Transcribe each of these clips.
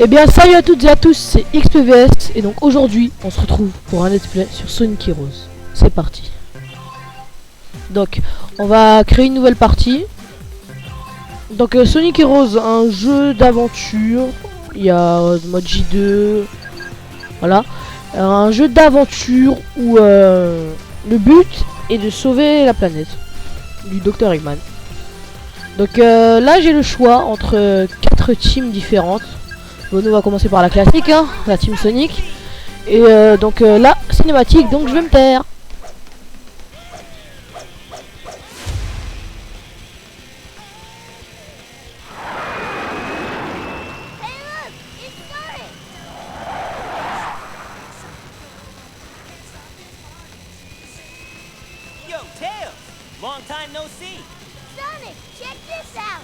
Eh bien salut à toutes et à tous, c'est XPVS et donc aujourd'hui on se retrouve pour un let's play sur Sonic Heroes. C'est parti. Donc on va créer une nouvelle partie. Donc Sonic Heroes, un jeu d'aventure. Il y a mode J2. Voilà. Un jeu d'aventure où le but est de sauver la planète du Dr Eggman. Donc là j'ai le choix entre 4 teams différentes. Bon, nous on va commencer par la classique, hein, la team Sonic. Et donc là, cinématique, donc je vais me taire. Yo, Tails! Long time no see! Sonic, check this out!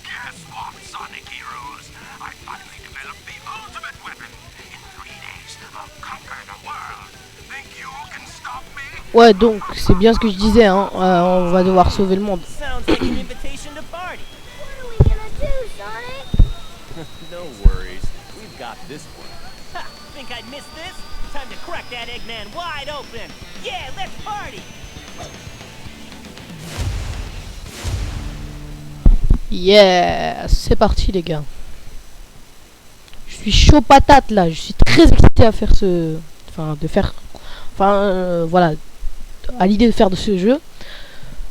Guess what, Sonic Heroes? I finally developed the ultimate weapon. In 3 days, I'll conquer the world. Think you can stop me? Ouais, donc c'est bien ce que je disais, hein, on va devoir sauver le monde. Sounds like an invitation to party. What are we gonna do, Sonic? No worries. We've got this one. Ha! Think I'd miss this? Time to crack that Eggman wide open. Yeah, let's party! Yeah, c'est parti les gars. Je suis chaud patate là, je suis très excité à faire ce... voilà, à l'idée de faire de ce jeu.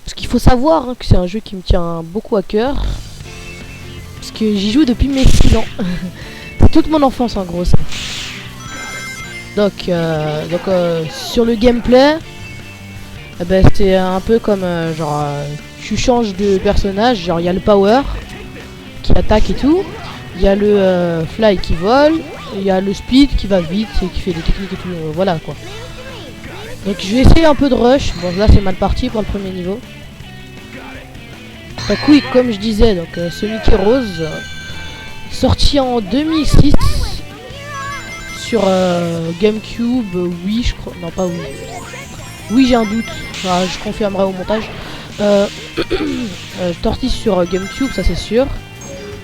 Parce qu'il faut savoir hein, que c'est un jeu qui me tient beaucoup à cœur. Parce que j'y joue depuis mes 6 ans. C'est toute mon enfance en gros ça. Donc sur le gameplay, eh ben, c'est un peu comme tu changes de personnage, genre il y a le power qui attaque et tout, il y a le fly qui vole, il y a le speed qui va vite et qui fait des techniques et tout, voilà quoi. Donc je vais essayer un peu de rush, bon là c'est mal parti pour le premier niveau. Donc oui, comme je disais, donc Sonic Heroes, sorti en 2006 sur GameCube, oui je crois, non pas oui. Oui j'ai un doute, enfin, je confirmerai au montage. Sorti sur GameCube, ça c'est sûr.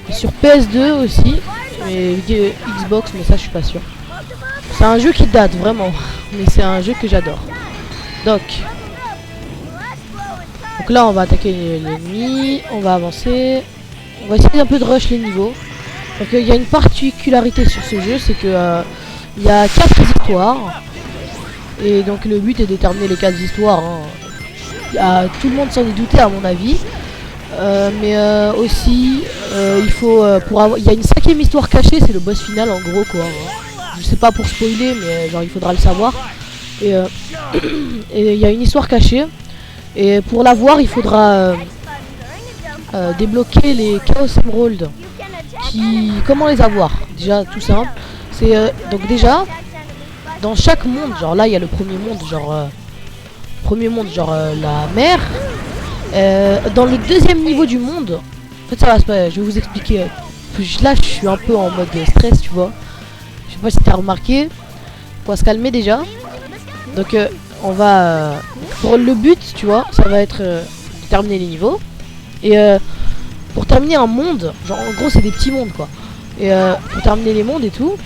Et sur PS2 aussi. Et Xbox, mais ça je suis pas sûr. C'est un jeu qui date vraiment. Mais c'est un jeu que j'adore. Donc là on va attaquer l'ennemi. On va avancer. On va essayer un peu de rush les niveaux. Donc il y a une particularité sur ce jeu, c'est que il y a 4 histoires. Et donc le but est de terminer les 4 histoires hein. Tout le monde s'en est douté à mon avis, mais aussi il faut il y a une 5e histoire cachée, c'est le boss final en gros quoi. Je sais pas pour spoiler, mais genre il faudra le savoir. Et il y a une histoire cachée, et pour la voir il faudra débloquer les Chaos Emerald. Comment les avoir? Déjà tout simple, c'est donc déjà dans chaque monde, genre là il y a le premier monde, la mer. Dans le 2e niveau du monde, en fait ça va se passer, je vais vous expliquer. Là je suis un peu en mode stress, tu vois. Je sais pas si t'as remarqué. Faut se calmer déjà. Donc on va pour le but, tu vois, ça va être de terminer les niveaux. Et pour terminer un monde, genre en gros c'est des petits mondes quoi. Et pour terminer les mondes et tout,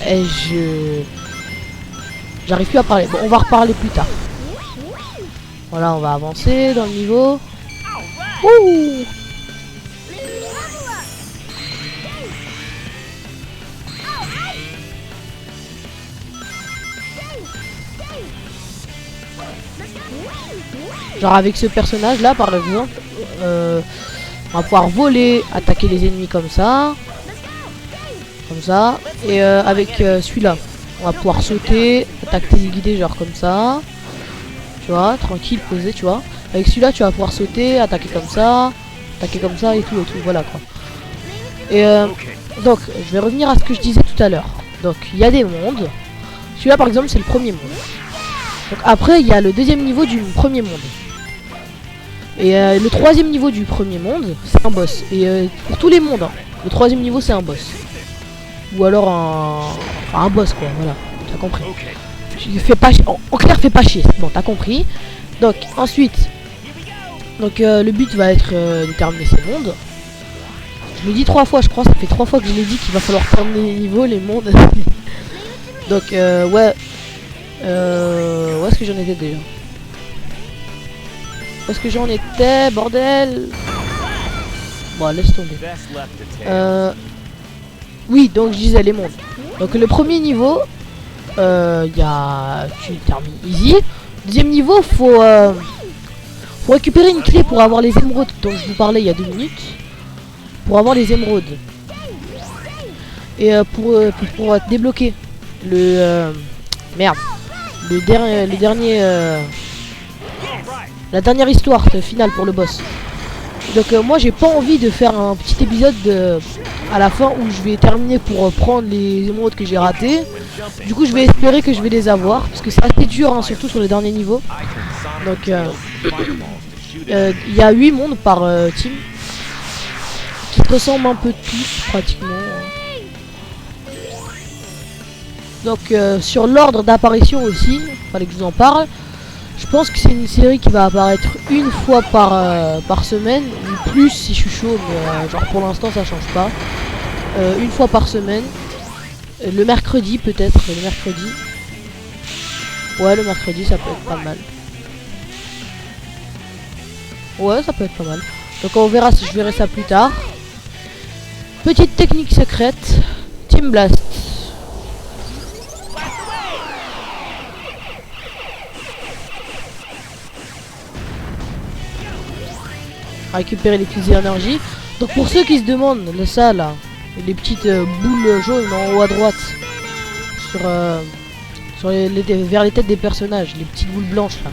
et j'arrive plus à parler. Bon, on va reparler plus tard. Voilà, on va avancer dans le niveau. Ouh! Genre avec ce personnage là par exemple, on va pouvoir voler, attaquer les ennemis comme ça. Et avec celui-là, on va pouvoir sauter, attaquer téléguidé genre comme ça. Tu vois, tranquille, posé, tu vois. Avec celui-là, tu vas pouvoir sauter, attaquer comme ça et tout, voilà quoi. Et donc, je vais revenir à ce que je disais tout à l'heure. Donc, il y a des mondes. Celui-là, par exemple, c'est le premier monde. Donc après, il y a le 2e niveau du premier monde. Et le 3e niveau du premier monde, c'est un boss. Et pour tous les mondes, hein, le 3e niveau, c'est un boss. Ou alors un boss quoi, voilà, t'as compris. Fais pas en clair, fais pas chier. Bon, t'as compris. Donc ensuite, le but va être de terminer ces mondes. Je le dis 3 fois, je crois, ça fait 3 fois que je l'ai dit qu'il va falloir terminer les niveaux, les mondes. Donc ouais. Où est-ce que j'en étais déjà? Où est-ce que j'en étais, bordel? Bon, laisse tomber. Best left to tail. Oui, donc je disais les mondes. Donc le premier niveau, tu termines easy. Deuxième niveau, faut récupérer une clé pour avoir les émeraudes dont je vous parlais il y a 2 minutes. Pour avoir les émeraudes. Et pour débloquer le merde. Le dernier la dernière histoire finale pour le boss. Donc moi j'ai pas envie de faire un petit épisode à la fin où je vais terminer pour prendre les émeraudes que j'ai ratées. Du coup je vais espérer que je vais les avoir parce que c'est assez dur hein, surtout sur les derniers niveaux. Donc il y a 8 mondes par team qui se ressemblent un peu tous pratiquement. Donc sur l'ordre d'apparition aussi, fallait que je vous en parle. Je pense que c'est une série qui va apparaître une fois par semaine, ou plus si je suis chaud, mais genre pour l'instant ça change pas. Une fois par semaine. Le mercredi peut-être, le mercredi. Ouais, le mercredi ça peut être pas mal. Ouais, ça peut être pas mal. Donc on verra si je verrai ça plus tard. Petite technique secrète, Team Blast. Récupérer les fusées d'énergie. Donc pour ceux qui se demandent, ça là, les petites boules jaunes en haut à droite, sur vers les têtes des personnages, les petites boules blanches là.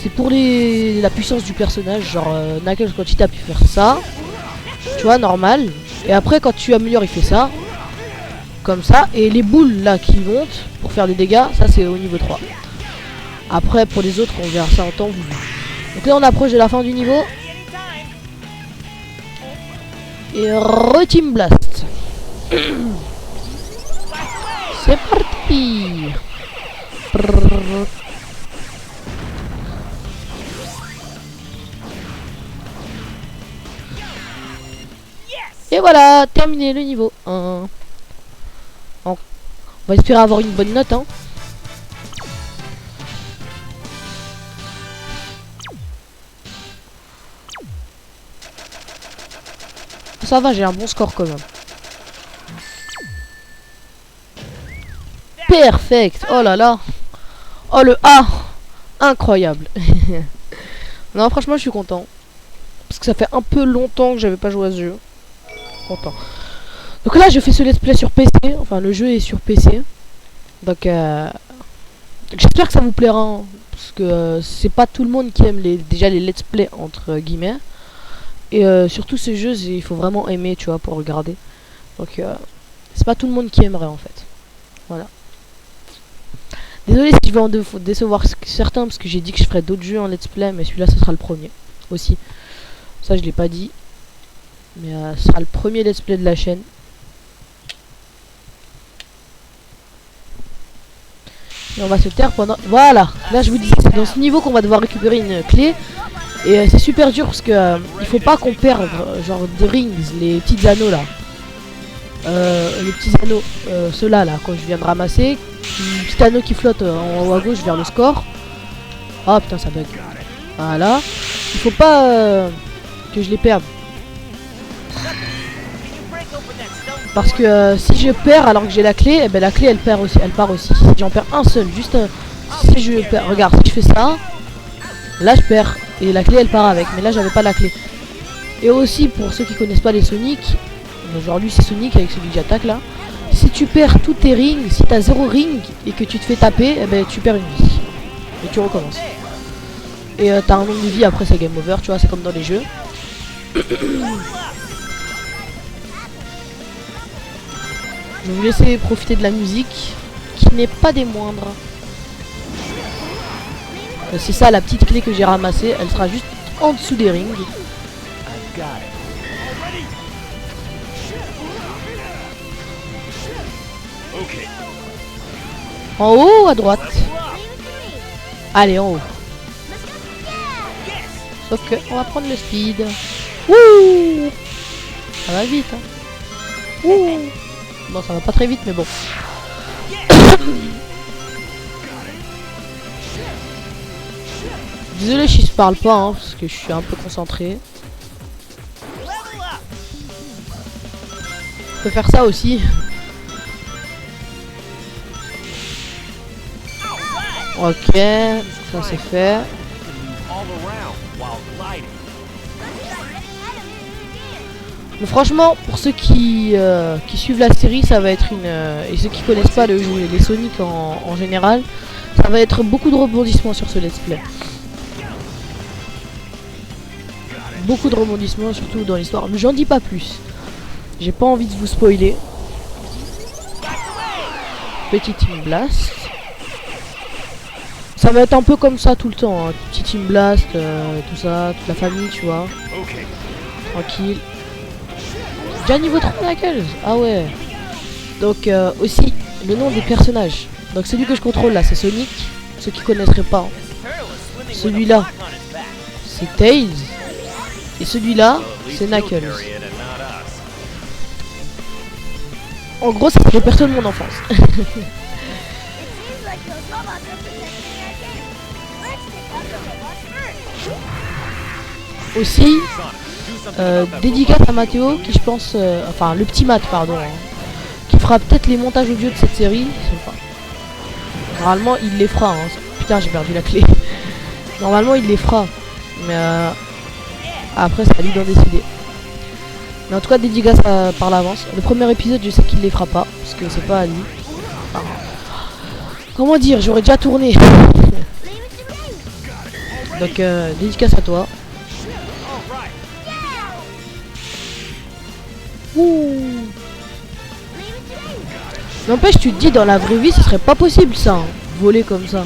C'est pour la puissance du personnage, genre Knuckles quand il tape il fait ça, tu vois, normal. Et après quand tu améliores il fait ça, comme ça. Et les boules là qui montent pour faire des dégâts, ça c'est au niveau 3. Après pour les autres on verra ça en temps voulu. Donc là on approche de la fin du niveau. Et re-team blast. C'est parti. Et voilà, terminé le niveau 1. On va espérer avoir une bonne note hein. Ça va, j'ai un bon score quand même. Perfect. Oh là là. Oh le A. Incroyable. Non franchement je suis content. Parce que ça fait un peu longtemps que j'avais pas joué à ce jeu. Content. Donc là je fais ce let's play sur PC. Enfin le jeu est sur PC. Donc j'espère que ça vous plaira hein, parce que c'est pas tout le monde qui aime déjà les let's play entre guillemets. Et surtout ce jeu il faut vraiment aimer tu vois pour regarder. Donc c'est pas tout le monde qui aimerait en fait. Voilà. Désolé si je vais en décevoir certains parce que j'ai dit que je ferais d'autres jeux en let's play, mais celui-là ce sera le premier aussi. Ça je l'ai pas dit. Mais ce sera le premier let's play de la chaîne. Et on va se taire pendant... Voilà. Là je vous dis c'est dans ce niveau qu'on va devoir récupérer une clé. Et c'est super dur parce que il faut pas qu'on perde genre des rings, les petits anneaux là. Les petits anneaux, ceux-là là, quand je viens de ramasser. Un petit anneau qui flotte en haut à gauche vers le score. Ah putain ça bug. Voilà. Il faut pas que je les perde. Parce que si je perds alors que j'ai la clé, eh ben la clé elle part aussi. Si j'en perds un seul, juste si je perds, regarde, si je fais ça, là je perds. Et la clé elle part avec, mais là j'avais pas la clé. Et aussi pour ceux qui connaissent pas les Sonic, genre lui c'est Sonic avec celui que j'attaque là. Si tu perds tous tes rings, si t'as 0 ring et que tu te fais taper, eh ben tu perds une vie. Et tu recommences. Et t'as un nombre de vie après c'est game over, tu vois, c'est comme dans les jeux. Je vais vous laisser profiter de la musique, qui n'est pas des moindres. C'est ça la petite clé que j'ai ramassée, elle sera juste en dessous des rings. En haut ou à droite? Allez, en haut. Sauf que on va prendre le speed. Wouh! Ça va vite, hein. Wouh! Bon, ça va pas très vite, mais bon. Désolé si je parle pas, hein, parce que je suis un peu concentré. Je peux faire ça aussi. Ok, ça c'est fait. Mais franchement, pour ceux qui suivent la série, ça va être une... et ceux qui connaissent pas les Sonic en général, ça va être beaucoup de rebondissements sur ce let's play. Beaucoup de rebondissements, surtout dans l'histoire. Mais j'en dis pas plus. J'ai pas envie de vous spoiler. Petit Team Blast. Ça va être un peu comme ça tout le temps. Hein. Petit Team Blast, tout ça, toute la famille, tu vois. Tranquille. Déjà niveau 3 Knuckles. Ah ouais. Donc aussi le nom des personnages. Donc celui que je contrôle là c'est Sonic. Ceux qui connaisseraient pas. Hein. Celui-là c'est Tails. Et celui-là c'est Knuckles. En gros c'est les personnes de mon enfance. Aussi dédicace à Mathéo qui je pense enfin le petit Matt pardon hein, qui fera peut-être les montages audio de cette série. Normalement il les fera hein. Putain j'ai perdu la clé. Normalement il les fera. Mais après c'est à lui d'en décider. Mais en tout cas dédicace par l'avance. Le premier épisode je sais qu'il les fera pas. Parce que c'est pas à lui. Enfin, comment dire, j'aurais déjà tourné. Donc dédicace à toi. Ouh. N'empêche, tu te dis dans la vraie vie, ce serait pas possible ça, hein, voler comme ça.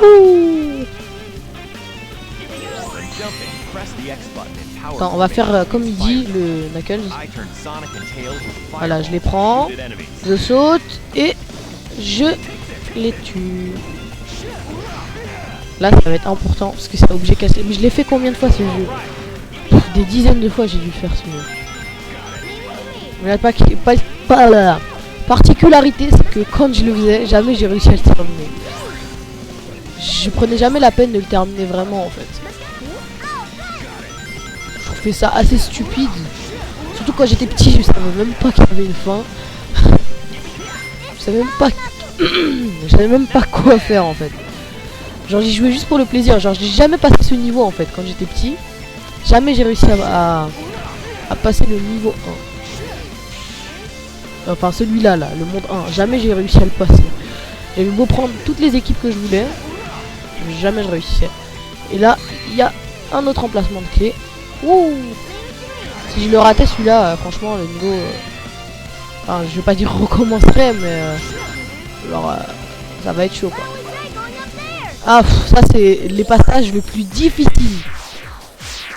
Ouh. Attends, on va faire comme il dit le Knuckles. Voilà, je les prends, je saute et je les tue. Là ça va être important parce que c'est obligé cassé. Mais je l'ai fait combien de fois ce jeu? Des dizaines de fois j'ai dû faire ce jeu. Mais la particularité c'est que quand je le faisais, jamais j'ai réussi à le terminer. Je prenais jamais la peine de le terminer vraiment en fait. Je trouvais ça assez stupide. Surtout quand j'étais petit, je savais même pas qu'il y avait une fin. Je savais même pas quoi faire en fait. Genre j'y jouais juste pour le plaisir, genre j'ai jamais passé ce niveau en fait quand j'étais petit. Jamais j'ai réussi à passer le niveau 1. Enfin celui-là, là, le monde 1, jamais j'ai réussi à le passer. J'avais beau prendre toutes les équipes que je voulais, jamais je réussissais. Et là, il y a un autre emplacement de clé. Ouh. Si je le ratais celui-là, franchement le niveau... enfin je vais pas dire recommencerait, mais... alors ça va être chaud quoi. Ah, ça c'est les passages les plus difficiles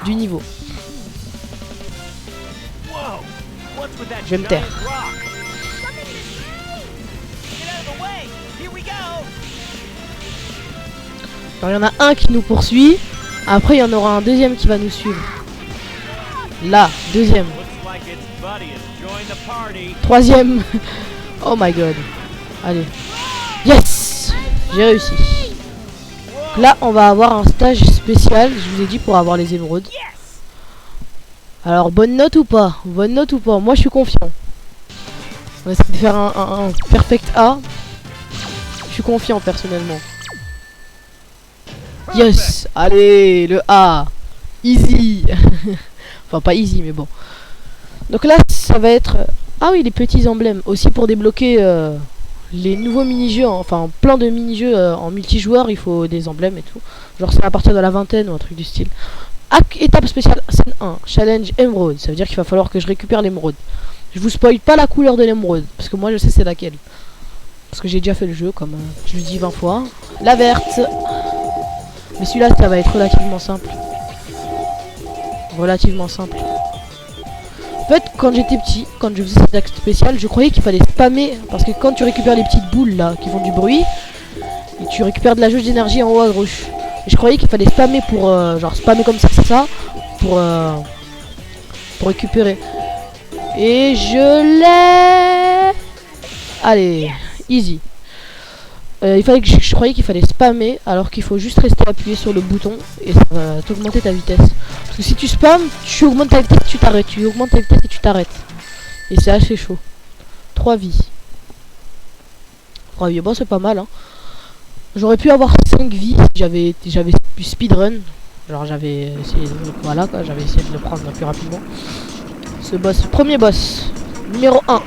du niveau. Je vais me taire. Alors il y en a un qui nous poursuit. Après il y en aura un deuxième qui va nous suivre. Là, deuxième. Troisième. Oh my god. Allez. Yes. J'ai réussi. Là, on va avoir un stage spécial, je vous ai dit, pour avoir les émeraudes. Alors, bonne note ou pas? Bonne note ou pas? Moi, je suis confiant. On va essayer de faire un perfect A. Je suis confiant, personnellement. Yes. Allez, le A. Easy. Enfin, pas easy, mais bon. Donc là, ça va être... ah oui, les petits emblèmes. Aussi pour débloquer... les nouveaux mini-jeux, enfin plein de mini-jeux en multijoueur, il faut des emblèmes et tout. Genre c'est à partir de la vingtaine ou un truc du style. Étape spéciale scène 1, challenge émeraude. Ça veut dire qu'il va falloir que je récupère l'émeraude. Je vous spoil pas la couleur de l'émeraude, parce que moi je sais c'est laquelle. Parce que j'ai déjà fait le jeu, comme je le dis 20 fois. La verte. Mais celui-là ça va être relativement simple. Relativement simple. En fait, quand j'étais petit, quand je faisais cet acte spécial, je croyais qu'il fallait spammer. Parce que quand tu récupères les petites boules là, qui font du bruit, Et tu récupères de la jauge d'énergie en haut à gauche. Et je croyais qu'il fallait spammer pour genre spammer comme ça pour récupérer. Et je l'ai. Allez, easy. Il fallait que je croyais qu'il fallait spammer alors qu'il faut juste rester appuyé sur le bouton et ça va t'augmenter ta vitesse. Parce que si tu spammes, tu augmentes ta vitesse et tu t'arrêtes. Tu augmentes ta vitesse et tu t'arrêtes. Et c'est assez chaud. 3 vies. 3 vies, bon c'est pas mal hein. J'aurais pu avoir 5 vies si j'avais pu speedrun. Genre j'avais essayé de, voilà quoi, j'avais essayé de le prendre plus rapidement. Ce boss, premier boss, numéro 1.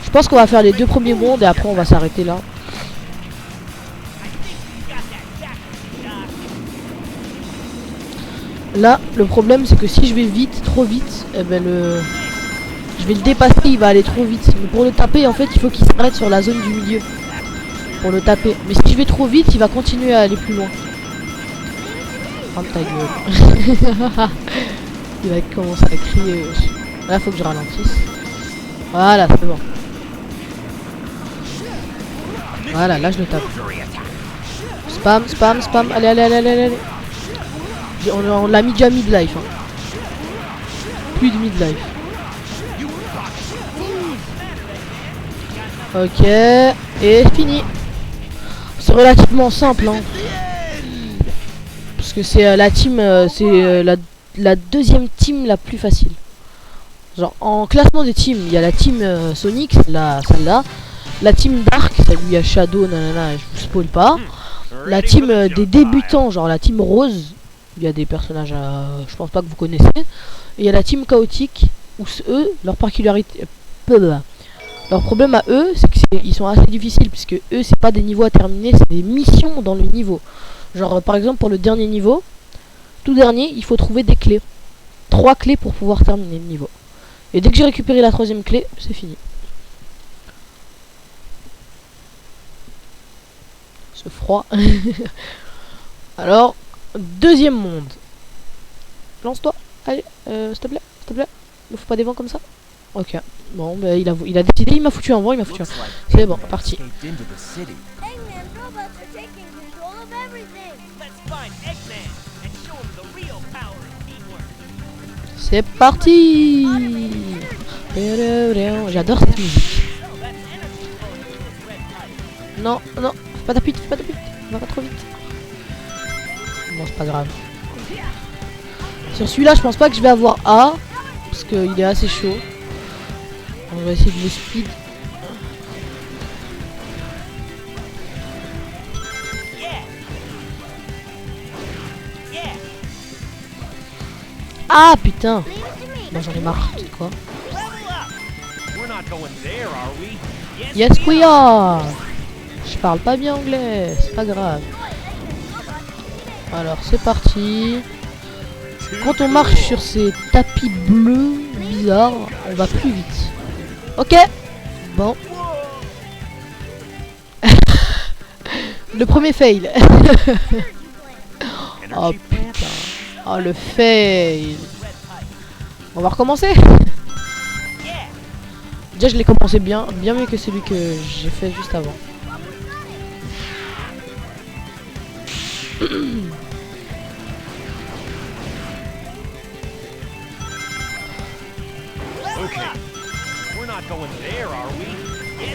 Je pense qu'on va faire les 2 premiers mondes et après on va s'arrêter là. Là, le problème c'est que si je vais vite, trop vite, eh ben je vais le dépasser, il va aller trop vite. Mais pour le taper, en fait, il faut qu'il s'arrête sur la zone du milieu. Pour le taper. Mais si je vais trop vite, il va continuer à aller plus loin. Ferme ta gueule. Il va commencer à crier. Là, faut que je ralentisse. Voilà, c'est bon. Voilà, là je le tape. Spam, spam, spam. Allez, allez, allez, allez, allez. On l'a mis déjà mid-life. Hein. Plus de mid-life. Ok. Et fini. C'est relativement simple. Hein. Parce que c'est la team. C'est la deuxième team la plus facile. Genre en classement des teams, il y a la team Sonic, celle-là. La team Dark, celle où il y a Shadow, nanana, je vous spoil pas. La team des débutants, genre la team Rose, il y a des personnages, je pense pas que vous connaissez. Et il y a la team Chaotique, où eux, leur particularité, leur problème à eux, c'est qu'ils sont assez difficiles, puisque eux, c'est pas des niveaux à terminer, c'est des missions dans le niveau. Genre par exemple pour le dernier niveau, tout dernier, il faut trouver des clés. 3 clés pour pouvoir terminer le niveau. Et dès que j'ai récupéré la 3ème clé, c'est fini. Ce froid. Alors, 2e monde. Lance-toi. Allez, s'il te plaît, s'il te plaît. Ne faut pas des vents comme ça. Ok. Bon, bah, il a décidé, il m'a foutu un vent, il m'a foutu un. C'est bon, parti. Eggman's robots are taking control of everything. Let's find Eggman and show him the real power of teamwork. C'est parti. J'adore cette musique. Non, non, fais pas d'appuyer, fais pas d'appuyer. On va pas trop vite. Bon, c'est pas grave. Sur celui-là, je pense pas que je vais avoir A. Parce qu'il est assez chaud. On va essayer de le speed. Ah putain. Bon, j'en ai marre, tu sais quoi. Yes we are. Je parle pas bien anglais, c'est pas grave. Alors c'est parti. Quand on marche sur ces tapis bleus bizarres, on va plus vite. Ok. Bon. Le premier fail. Oh putain. Oh le fail. On va recommencer. Déjà je l'ai commencé bien mieux que celui que j'ai fait juste avant.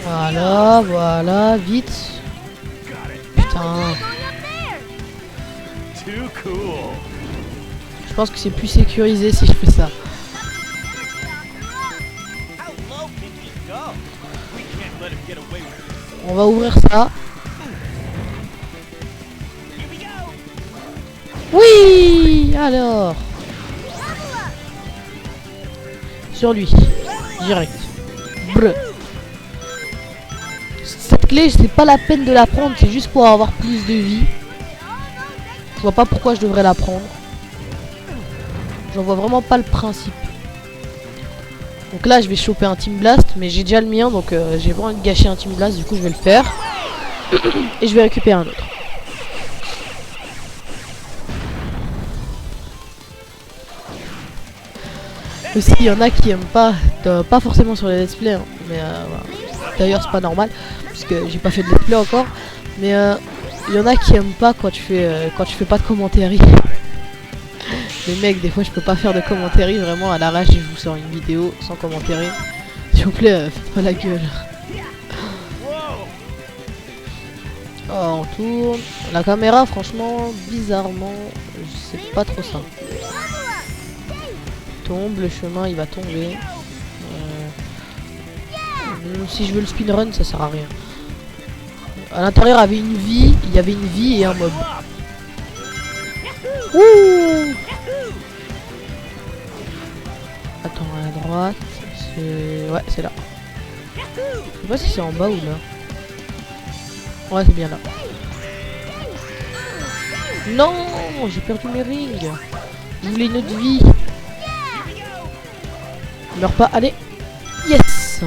Voilà, voilà, vite. Putain. Je pense que c'est plus sécurisé si je fais ça. On va ouvrir ça. Oui, alors. Sur lui. Direct. Brr. Cette clé, c'est pas la peine de la prendre, c'est juste pour avoir plus de vie. Je vois pas pourquoi je devrais la prendre. J'en vois vraiment pas le principe. Donc là, je vais choper un Team Blast, mais j'ai déjà le mien, donc j'ai vraiment envie de gâcher un Team Blast, du coup je vais le faire. Et je vais récupérer un autre. Aussi, il y en a qui aiment pas forcément sur les let's play, hein, mais voilà. D'ailleurs c'est pas normal. parce que j'ai pas fait de let's play encore. Mais il y en a qui aiment pas quand tu fais pas de commentaires. Les mecs, des fois je peux pas faire de commentaires, vraiment à l'arrache, je vous sors une vidéo sans commentaires. S'il vous plaît, faites pas la gueule. Oh, on tourne. La caméra, franchement, bizarrement, c'est pas trop ça. Tombe, le chemin il va tomber. Si je veux le speedrun, ça sert à rien. À l'intérieur, il y avait une vie et un mob. Ouh. Attends, à la droite, c'est... Ouais, c'est là. Je sais pas si c'est en bas ou là. Ouais, c'est bien là. Non, j'ai perdu mes rings. Je voulais une autre vie. Meurs pas, allez. Yes.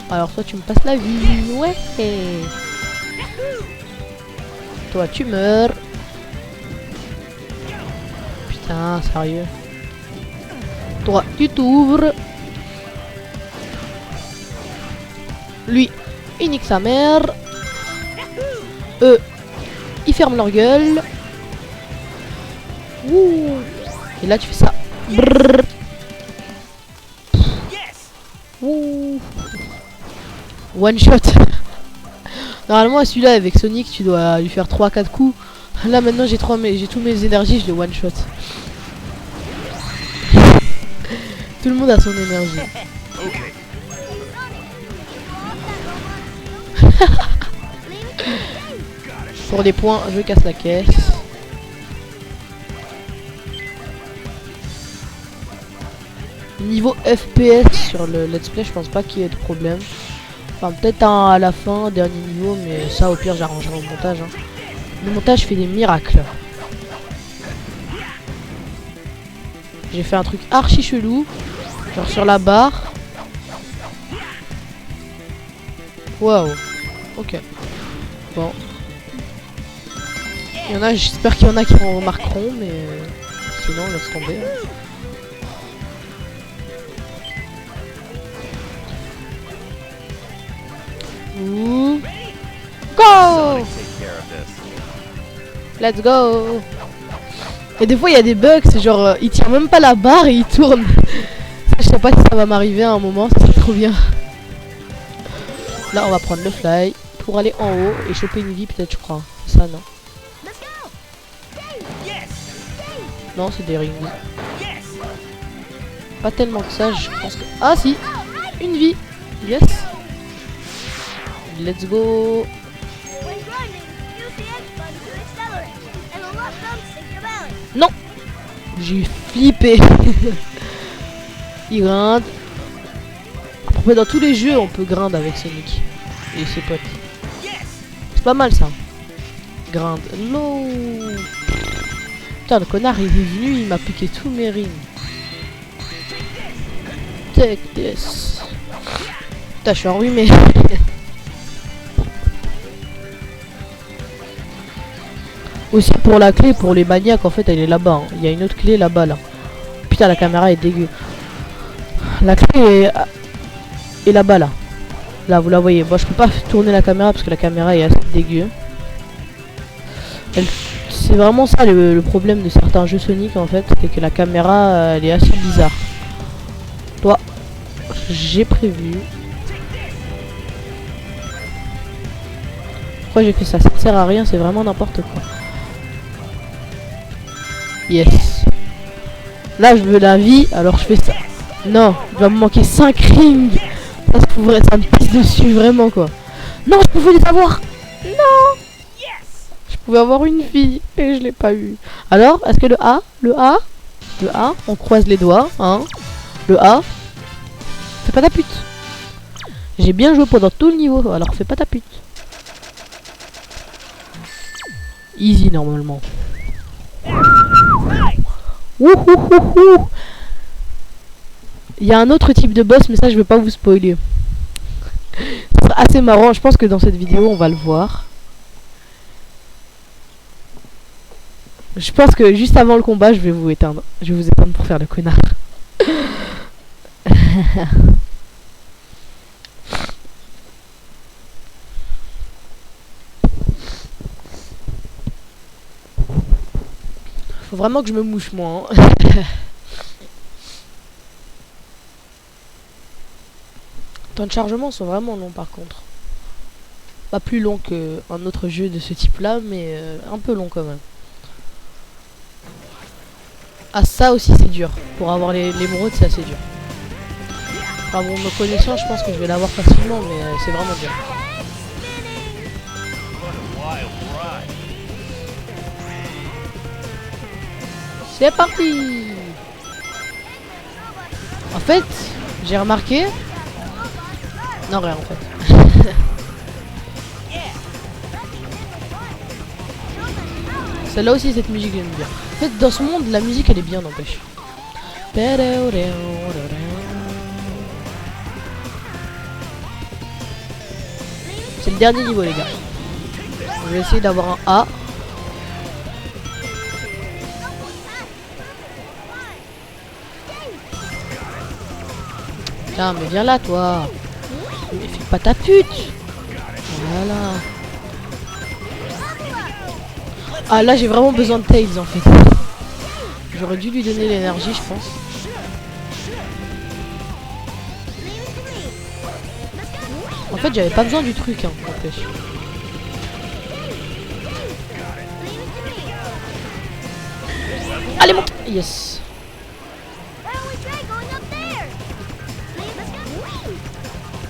Alors toi, tu me passes la vie. Ouais. Toi, tu meurs. Putain, sérieux. Toi, tu t'ouvres. Lui, il nique sa mère. Eux, ils ferment leur gueule. Ouh. Et là, tu fais ça. Brrr. Ouh. One shot. Normalement, celui-là, avec Sonic, tu dois lui faire 3-4 coups. Là, maintenant, j'ai tous mes énergies, je les one shot. Tout le monde a son énergie. Pour des points, je casse la caisse. Niveau FPS sur le let's play, je pense pas qu'il y ait de problème. Enfin, peut-être à la fin, dernier niveau, mais ça, au pire, j'arrangerai au montage. Hein. Le montage fait des miracles. J'ai fait un truc archi chelou. Genre sur la barre. Waouh. Ok. Bon. Il y en a, j'espère qu'il y en a qui en remarqueront, mais sinon, laisse tomber. Ouh. Go! Let's go! Et des fois il y a des bugs, c'est genre il tient même pas la barre et il tourne. Ça, je sais pas si ça va m'arriver à un moment, c'est trop bien. Là on va prendre le fly pour aller en haut et choper une vie peut-être, je crois. Ça non. Non, c'est des rings. Pas tellement que ça, je pense que... Ah si! Une vie! Yes! Let's go! Non! J'ai flippé! Il grinde. À peu près dans tous les jeux, on peut grind avec Sonic et ses potes. C'est pas mal ça. Grind. Non! Putain, le connard, il est venu, il m'a piqué tous mes rings. Take this. Putain, je suis enrhumé. Aussi pour la clé, pour les maniaques, en fait, elle est là-bas. Hein. Il y a une autre clé là-bas, là. Putain, la caméra est dégueu. La clé est là-bas, là. Là, vous la voyez. Bon, je peux pas tourner la caméra parce que la caméra est assez dégueu. C'est vraiment ça le problème de certains jeux Sonic, en fait. C'est que la caméra, elle est assez bizarre. Toi, j'ai prévu. Pourquoi j'ai fait ça? Ça ne sert à rien, c'est vraiment n'importe quoi. Yes. Là, je veux la vie, alors je fais ça. Non, il va me manquer 5 rings. Ça me pisse dessus, vraiment, quoi. Non, je pouvais les avoir. Non. Je pouvais avoir une vie, et je l'ai pas eu. Alors, est-ce que le A, on croise les doigts, hein. Le A, fais pas ta pute. J'ai bien joué pendant tout le niveau, alors fais pas ta pute. Easy, normalement. Wouhouhouhou. Il y a un autre type de boss, mais ça je vais pas vous spoiler. Ce sera assez marrant, je pense que dans cette vidéo on va le voir. Je pense que juste avant le combat je vais vous éteindre. Je vais vous éteindre pour faire le connard. Faut vraiment que je me mouche moi. Hein. Temps de chargement sont vraiment longs par contre. Pas plus long qu'un autre jeu de ce type là, mais un peu long quand même. Ah ça aussi c'est dur. Pour avoir l'émeraude c'est assez dur. Enfin bon, me connaissant je pense que je vais l'avoir facilement, mais c'est vraiment dur. C'est parti. En fait, j'ai remarqué... Non, rien en fait. Celle-là aussi, cette musique j'aime bien. En fait, dans ce monde, la musique elle est bien, n'empêche. C'est le dernier niveau, les gars. Je vais essayer d'avoir un A. Putain, mais viens là, toi. Mais fais pas ta pute. Voilà. Ah, là, j'ai vraiment besoin de Tails, en fait. J'aurais dû lui donner l'énergie, je pense. En fait, j'avais pas besoin du truc, hein, n'empêche. Allez, monte. Yes.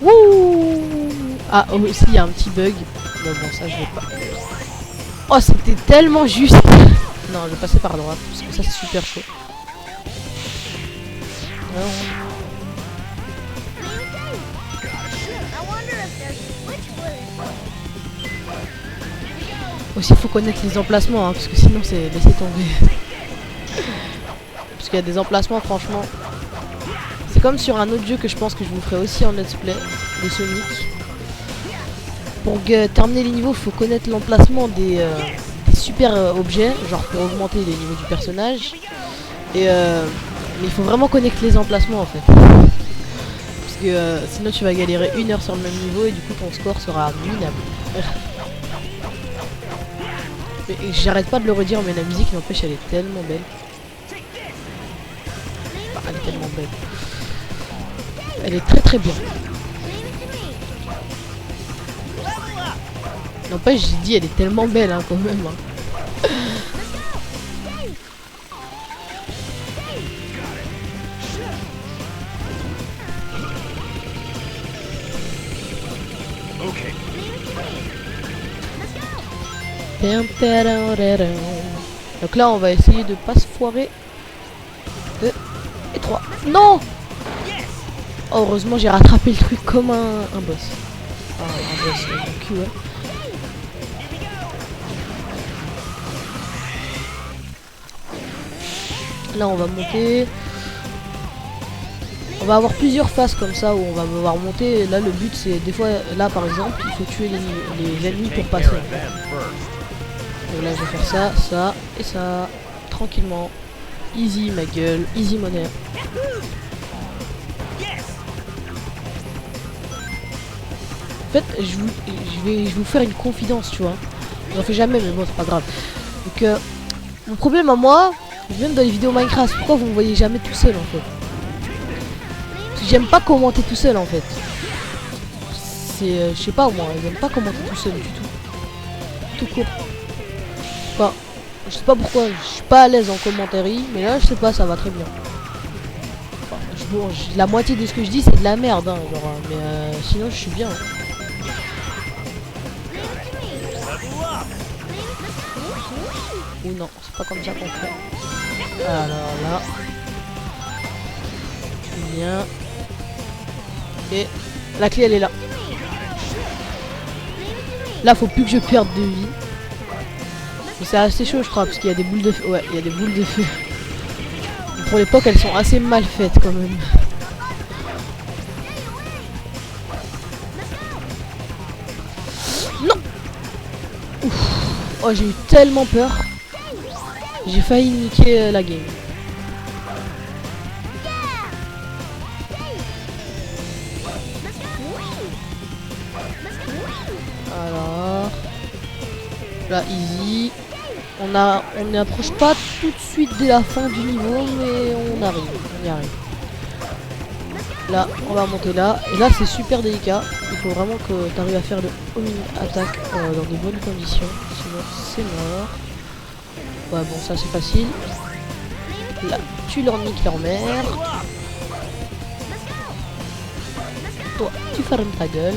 Wouh. Ah, aussi, il y a un petit bug. Mais bon, ça, je vais pas. Oh, c'était tellement juste. Non, je vais passer par droite, parce que ça, c'est super chaud. Non. Aussi, il faut connaître les emplacements, hein, parce que sinon, c'est laisser tomber. Parce qu'il y a des emplacements, franchement. C'est comme sur un autre jeu que je pense que je vous ferai aussi en let's play, de Sonic. Pour terminer les niveaux, il faut connaître l'emplacement des super objets, genre pour augmenter les niveaux du personnage. Et mais il faut vraiment connaître les emplacements en fait. Parce que sinon tu vas galérer 1 heure sur le même niveau et du coup ton score sera minable. J'arrête pas de le redire, mais la musique n'empêche, elle est tellement belle. Enfin, elle est tellement belle. Elle est très très bien. N'empêche, j'ai dit, elle est tellement belle, hein, quand même. Hein. Donc là, on va essayer de pas se foirer. 2 et 3. Non! Oh, heureusement, j'ai rattrapé le truc comme un boss. Ah, un boss, un cul, ouais. Là, on va monter. On va avoir plusieurs phases comme ça où on va devoir monter. Là, le but, c'est des fois, là par exemple, il faut tuer les ennemis pour passer. Donc là, je vais faire ça, ça et ça. Tranquillement. Easy, ma gueule. Easy money. En fait, je vais vous faire une confidence, tu vois. J'en fais jamais, mais bon, c'est pas grave. Donc, mon problème à moi, même dans les vidéos Minecraft, pourquoi vous me voyez jamais tout seul en fait? Parce que j'aime pas commenter tout seul en fait. C'est, je sais pas moi, j'aime pas commenter tout seul du tout. Tout court. Enfin, je sais pas pourquoi, je suis pas à l'aise en commentaire, mais là je sais pas, ça va très bien. Enfin, bon, la moitié de ce que je dis c'est de la merde, hein, genre, mais sinon je suis bien. Ou non, c'est pas comme ça qu'on fait. Alors là. Bien. Et la clé elle est là. Là faut plus que je perde de vie. Mais c'est assez chaud je crois parce qu'il y a des boules de feu. Ouais, il y a des boules de feu. Et pour l'époque elles sont assez mal faites quand même. Non. Ouf. Oh j'ai eu tellement peur. J'ai failli niquer la game. Alors là, easy. On n'approche pas tout de suite dès la fin du niveau, mais on arrive, on y arrive. Là, on va monter là, et là c'est super délicat. Il faut vraiment que tu arrives à faire le homing attack dans des bonnes conditions, sinon c'est mort. Ouais bon, ça c'est facile. Là, tu leur niques leur mère. Toi, tu fermes ta gueule.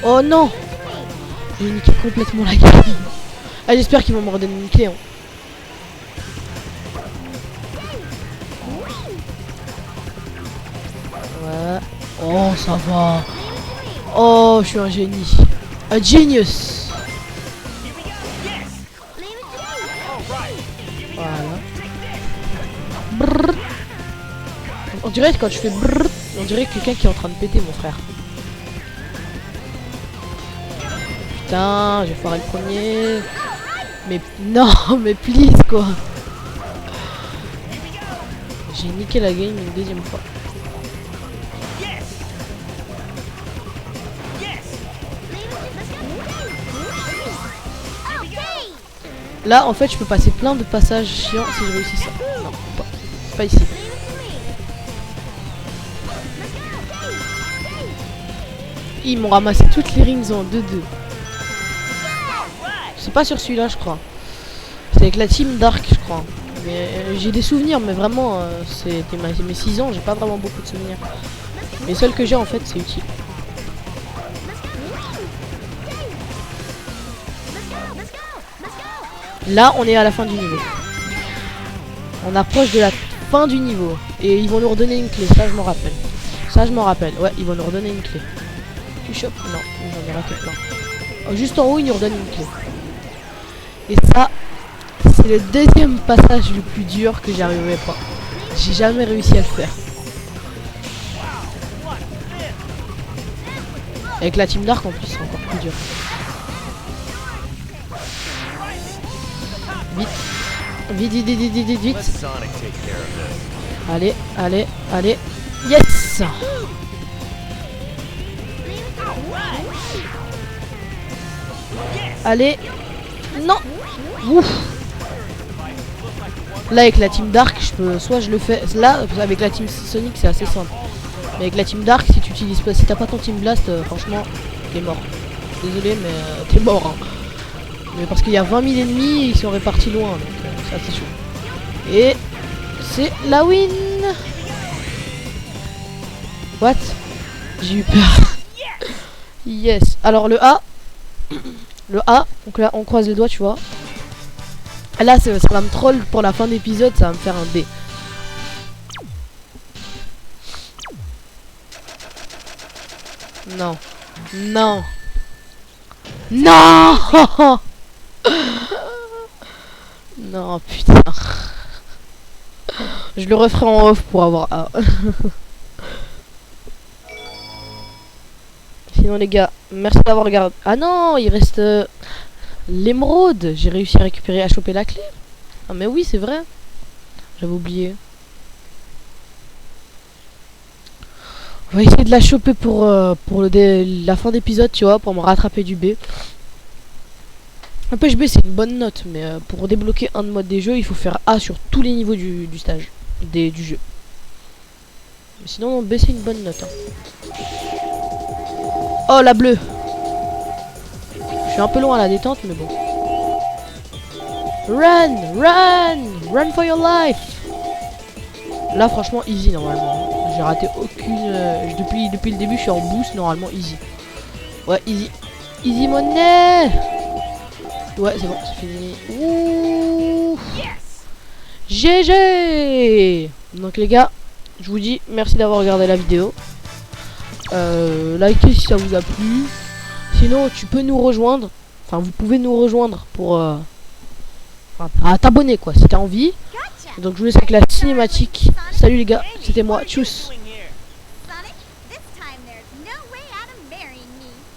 Oh non! J'ai niqué complètement la gueule. Ah, j'espère qu'ils vont me redonner une clé. Hein. Ouais. Oh, ça va. Oh, je suis un génie. Un genius. Voilà. Brrr. On dirait que quand je fais brrr, on dirait quelqu'un qui est en train de péter, mon frère. Putain, j'ai foiré le premier. Mais non, mais please quoi. J'ai niqué la game une deuxième fois. Là, en fait, je peux passer plein de passages chiants si je réussis ça. Non, pas ici. Ils m'ont ramassé toutes les rings en 2-2. C'est pas sur celui-là, je crois. C'est avec la team Dark, je crois. Mais j'ai des souvenirs, mais vraiment, c'était mes 6 ans, j'ai pas vraiment beaucoup de souvenirs. Les seuls que j'ai, en fait, c'est utile. Là, on est à la fin du niveau. On approche de la fin du niveau. Et ils vont nous redonner une clé, ça je m'en rappelle. Ça je m'en rappelle, ouais, ils vont nous redonner une clé. Tu chopes? Non, j'en ai raté plein. Oh, juste en haut, ils nous redonnent une clé. Et ça, c'est le deuxième passage le plus dur que j'arriverai pas. J'ai jamais réussi à le faire. Avec la team Dark en plus, c'est encore plus dur. Vite. Vite, vite, vite, vite, vite, vite. Allez, allez, allez. Yes! Allez. Non. Ouf. Là avec la team Dark, soit je le fais. Là avec la team Sonic c'est assez simple. Mais avec la team Dark, si tu utilises pas, si t'as pas ton team Blast, franchement, t'es mort. Désolé mais t'es mort. Hein. Mais parce qu'il y a 20 000 ennemis et ils sont répartis loin, donc c'est assez chaud. Et c'est la win. What? J'ai eu peur. Yes. Alors le A. Le A, donc là on croise les doigts, tu vois. Là ça va me troll pour la fin d'épisode, ça va me faire un B. Non. Non. Non. Non, putain. Je le referai en off pour avoir A. Sinon les gars, merci d'avoir regardé. Ah non, il reste l'émeraude. J'ai réussi à récupérer, à choper la clé. Ah mais oui, c'est vrai. J'avais oublié. On va essayer de la choper pour la fin d'épisode, tu vois, pour me rattraper du B. Un PHB c'est une bonne note, mais pour débloquer un de mode des jeux, il faut faire A sur tous les niveaux du stage, du jeu. Mais sinon, B c'est une bonne note. Hein. Oh la bleue. Je suis un peu loin à la détente mais bon. Run, run, run for your life. Là franchement easy normalement. J'ai raté aucune. Depuis le début je suis en boost normalement easy. Ouais easy. Easy money. Ouais c'est bon c'est fini. Ouh. GG. Donc les gars, je vous dis merci d'avoir regardé la vidéo. Likez si ça vous a plu. Sinon tu peux nous rejoindre. Enfin vous pouvez nous rejoindre pour t'abonner quoi si t'as envie. Donc je vous laisse avec la cinématique. Salut les gars, c'était moi, tchuss.